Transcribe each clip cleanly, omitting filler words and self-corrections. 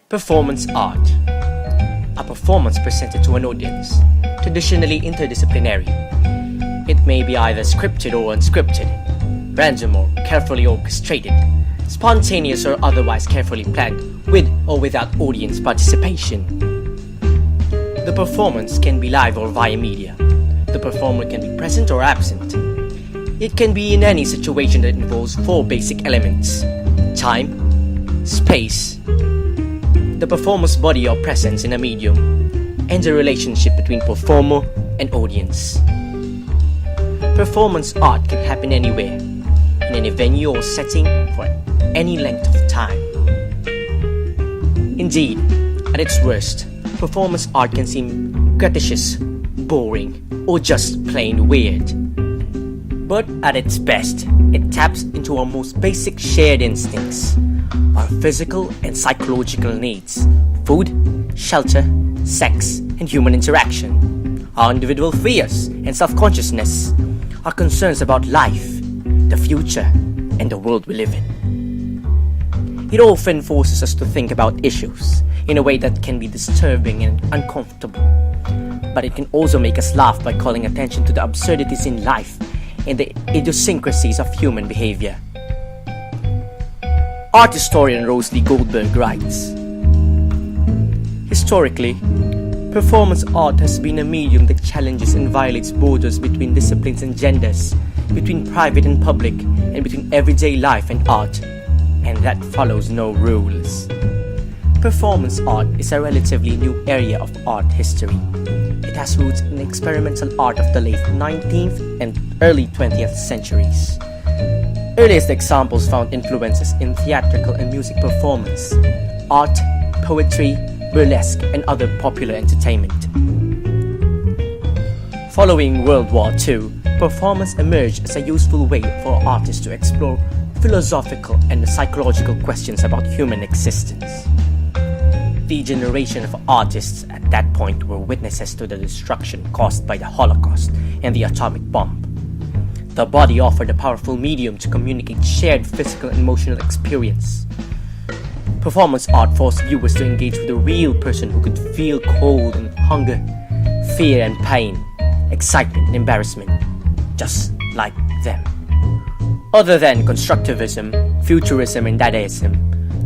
Performance art. A performance presented to an audience, traditionally interdisciplinary. It may be either scripted or unscripted, random or carefully orchestrated, spontaneous or otherwise carefully planned, with or without audience participation. The performance can be live or via media. The performer can be present or absent. It can be in any situation that involves four basic elements: time, space, the performer's body or presence in a medium, and the relationship between performer and audience. Performance art can happen anywhere, in any venue or setting, for any length of time. Indeed, at its worst, performance art can seem gratuitous, boring, or just plain weird. But at its best, it taps into our most basic shared instincts, our physical and psychological needs: food, shelter, sex, and human interaction, our individual fears and self-consciousness, our concerns about life, the future, and the world we live in. It often forces us to think about issues in a way that can be disturbing and uncomfortable, but it can also make us laugh by calling attention to the absurdities in life and the idiosyncrasies of human behavior. Art historian Rosalie Goldberg writes, "Historically, performance art has been a medium that challenges and violates borders between disciplines and genders, between private and public, and between everyday life and art, and that follows no rules." Performance art is a relatively new area of art history. It has roots in experimental art of the late 19th and early 20th centuries. Earliest examples found influences in theatrical and music performance, art, poetry, burlesque, and other popular entertainment. Following World War II, performance emerged as a useful way for artists to explore philosophical and psychological questions about human existence. The generation of artists at that point were witnesses to the destruction caused by the Holocaust and the atomic bomb. The body offered a powerful medium to communicate shared physical and emotional experience. Performance art forced viewers to engage with a real person who could feel cold and hunger, fear and pain, excitement and embarrassment, just like them. Other than constructivism, futurism and Dadaism,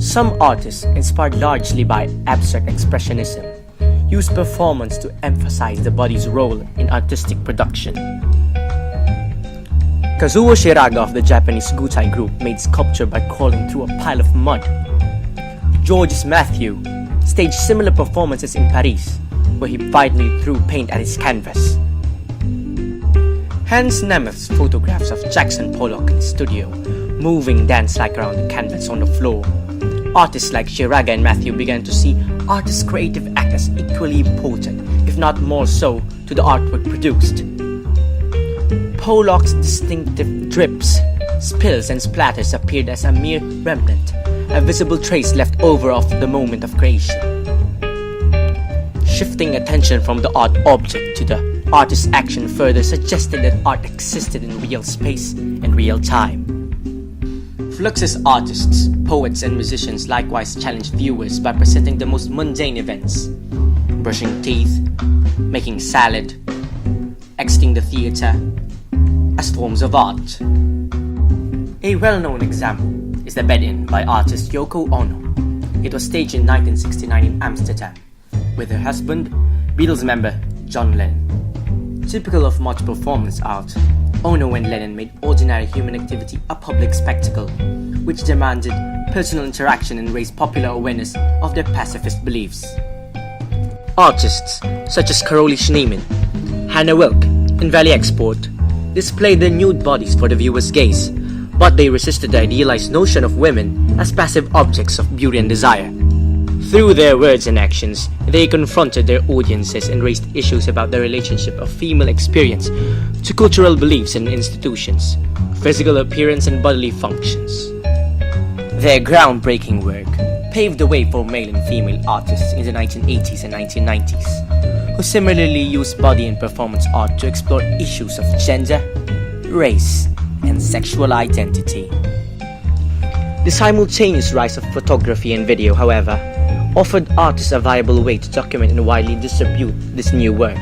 some artists, inspired largely by abstract expressionism, use performance to emphasize the body's role in artistic production. Kazuo Shiraga of the Japanese Gutai group made sculpture by crawling through a pile of mud. Georges Mathieu staged similar performances in Paris, where he violently threw paint at his canvas. Hans Nemeth's photographs of Jackson Pollock in his studio, moving dance-like around the canvas on the floor. Artists like Shiraga and Mathieu began to see artists' creative act as equally important, if not more so, to the artwork produced. Pollock's distinctive drips, spills, and splatters appeared as a mere remnant, a visible trace left over of the moment of creation. Shifting attention from the art object to the artist's action further suggested that art existed in real space and real time. Fluxus artists, poets, and musicians likewise challenged viewers by presenting the most mundane events: brushing teeth, making salad, exiting the theater, as forms of art. A well-known example is The Bed-In by artist Yoko Ono. It was staged in 1969 in Amsterdam, with her husband, Beatles member John Lennon. Typical of much performance art, Ono and Lennon made ordinary human activity a public spectacle, which demanded personal interaction and raised popular awareness of their pacifist beliefs. Artists such as Carolee Schneemann, Hannah Wilke, and Valley Export displayed their nude bodies for the viewer's gaze, but they resisted the idealized notion of women as passive objects of beauty and desire. Through their words and actions, they confronted their audiences and raised issues about the relationship of female experience to cultural beliefs and institutions, physical appearance and bodily functions. Their groundbreaking work paved the way for male and female artists in the 1980s and 1990s, who similarly used body and performance art to explore issues of gender, race, and sexual identity. The simultaneous rise of photography and video, however, offered artists a viable way to document and widely distribute this new work.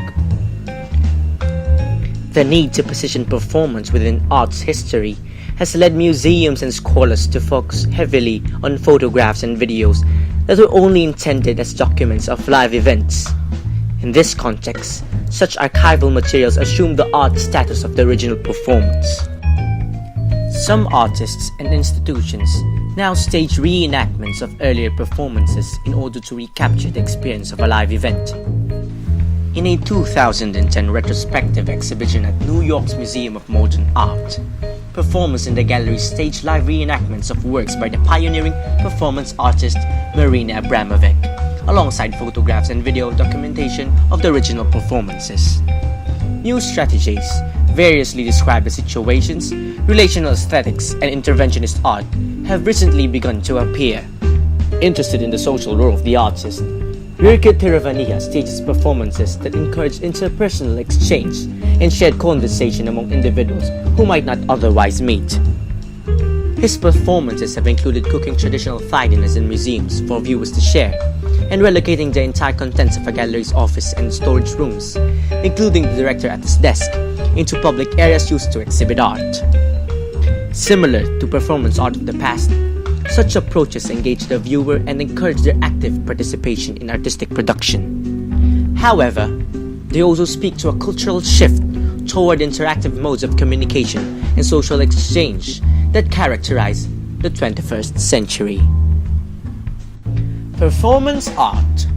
The need to position performance within art's history has led museums and scholars to focus heavily on photographs and videos that were only intended as documents of live events. In this context, such archival materials assume the art status of the original performance. Some artists and institutions now stage reenactments of earlier performances in order to recapture the experience of a live event. In a 2010 retrospective exhibition at New York's Museum of Modern Art, performers in the gallery staged live reenactments of works by the pioneering performance artist Marina Abramovic, alongside photographs and video documentation of the original performances. New strategies, variously described as situations, relational aesthetics, and interventionist art, have recently begun to appear. Interested in the social role of the artist, Rirke Tiravaniya stages performances that encourage interpersonal exchange and shared conversation among individuals who might not otherwise meet. His performances have included cooking traditional Thai dinners in museums for viewers to share, and relocating the entire contents of a gallery's office and storage rooms, including the director at his desk, into public areas used to exhibit art. Similar to performance art of the past, such approaches engage the viewer and encourage their active participation in artistic production. However, they also speak to a cultural shift toward interactive modes of communication and social exchange that characterize the 21st century. Performance art.